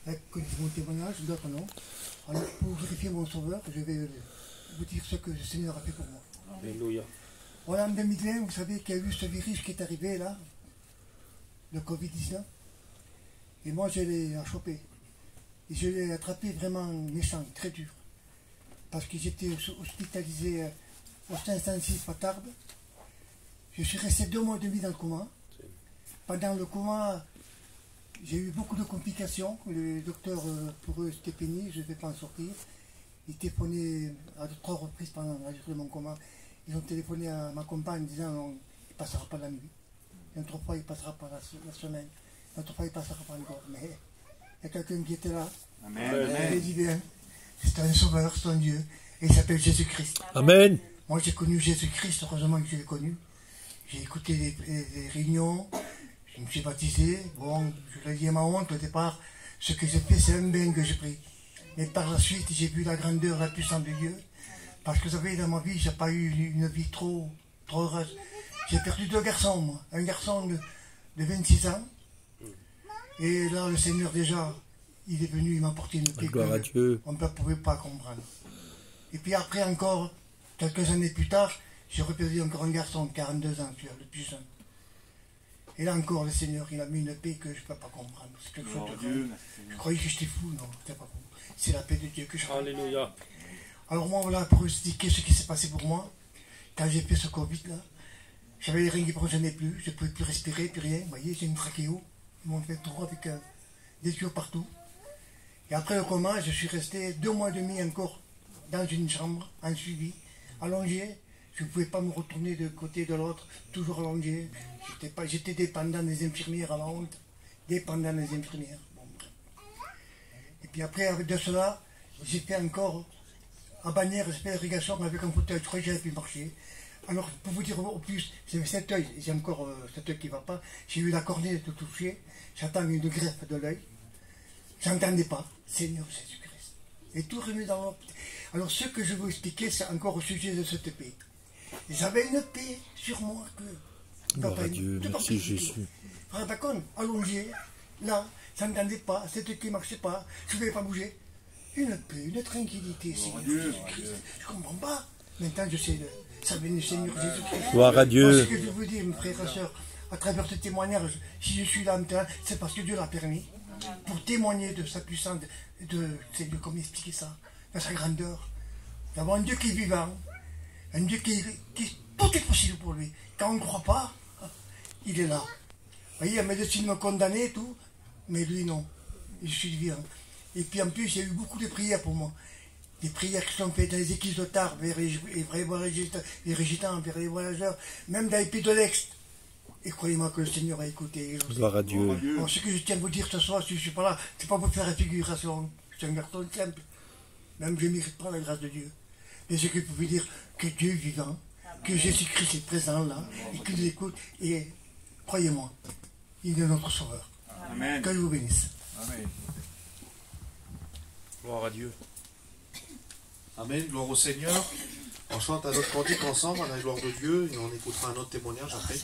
avec mon témoignage, d'autres non. Alors, pour glorifier mon Sauveur, je vais vous dire ce que le Seigneur a fait pour moi. Alléluia. Voilà, en 2020, vous savez qu'il y a eu ce virus qui est arrivé là, le Covid-19. Et moi, je l'ai chopé. Et je l'ai attrapé vraiment méchant, très dur. Parce que j'étais hospitalisé au sein intensif à Tarbes. Je suis resté 2 mois et demi dans le coma. Pendant le coma, j'ai eu beaucoup de complications. Le docteur, pour eux, c'était pénible, je ne vais pas en sortir. Ils téléphonaient à 3 reprises pendant la durée de mon coma. Ils ont téléphoné à ma compagne en disant non, il ne passera pas la nuit. Une autre fois, il ne passera pas la semaine. Une autre fois, il ne passera pas encore. Mais il y a quelqu'un qui était là. Amen. Il dit bien, c'est un sauveur, c'est un Dieu. Et il s'appelle Jésus-Christ. Amen. Moi, j'ai connu Jésus-Christ, heureusement que je l'ai connu. J'ai écouté les réunions, je me suis baptisé. Bon, je l'ai dit à ma honte au départ, ce que j'ai fait, c'est un bain que j'ai pris. Mais par la suite, j'ai vu la grandeur, la puissance de Dieu. Parce que vous savez, dans ma vie, j'ai pas eu une vie trop heureuse. J'ai perdu 2 garçons, moi. Un garçon de 26 ans. Et là, le Seigneur, déjà, il est venu, il m'a apporté une paix Gloire à Dieu. on ne pouvait pas comprendre. Et puis après, encore, quelques années plus tard, j'ai perdu encore un garçon de 42 ans, le plus jeune. Et là encore, le Seigneur, il a mis une paix que je ne peux pas comprendre. C'est quelque chose de Dieu. Je croyais que j'étais fou, non, c'était pas fou. C'est la paix de Dieu que je crois. Alléluia. Alors moi, voilà, pour vous expliquer ce qui s'est passé pour moi, quand j'ai fait ce Covid-là, j'avais les reins qui ne fonctionnaient plus, je ne pouvais plus respirer, plus rien. Vous voyez, j'ai une trachéo, ils m'ont fait trop avec des tuyaux partout. Et après le coma, je suis resté 2 mois et demi encore dans une chambre, en suivi, allongé. Je ne pouvais pas me retourner de côté de l'autre, toujours allongé. J'étais dépendant des infirmières à la honte, dépendant des infirmières. Bon, bref. Et puis après, avec de cela, j'ai fait encore à Bagnères, j'ai fait l'irrigation avec un fauteuil, je croyais que j'avais pu marcher. Alors, pour vous dire au plus, j'ai cet œil, j'ai encore cet œil qui ne va pas. J'ai eu la cornée de toucher, j'attends une greffe de l'œil. J'entendais pas, Seigneur Jésus-Christ. Et tout remis dans l'ordre. Alors, ce que je veux expliquer, c'est encore au sujet de cette paix. J'avais une paix sur moi que... Gloire à Dieu, merci Jésus. Frère Bacon, allongé, là, j'entendais pas, cette qui ne marchait pas, je ne pouvais pas bouger. Une paix, une tranquillité, Seigneur Jésus-Christ. Je ne comprends pas. Maintenant, je sais, ça vient du Seigneur Jésus-Christ. Gloire à Dieu. Ce que je vous dis, mes frères et sœurs, à travers ce témoignage, si je suis là maintenant, c'est parce que Dieu l'a permis. Pour témoigner de sa puissance, c'est Dieu, comment expliquer ça, de sa grandeur. D'avoir un Dieu qui est vivant, un Dieu qui tout est possible pour lui. Quand on ne croit pas, il est là. Vous voyez, la médecine me condamnait et tout, mais lui non. Je suis vivant. Et puis en plus, il y a eu beaucoup de prières pour moi. Des prières qui sont faites dans les églises de Tarbes, vers les régitants, vers les voyageurs, même dans les pays de l'Est. Et croyez-moi que le Seigneur a écouté. Gloire à Dieu. Alors, ce que je tiens à vous dire ce soir, si je ne suis pas là, c'est pas pour faire la figuration. Je suis un garçon simple. Même je ne mérite pas la grâce de Dieu. Mais ce que je peux vous dire, que Dieu est vivant, que Jésus-Christ est présent là, et qu'il nous écoute. Et croyez-moi, il est notre sauveur. Amen. Que je vous bénisse. Amen. Gloire à Dieu. Amen, gloire au Seigneur. On chante un autre cantique ensemble à la gloire de Dieu et on écoutera un autre témoignage après.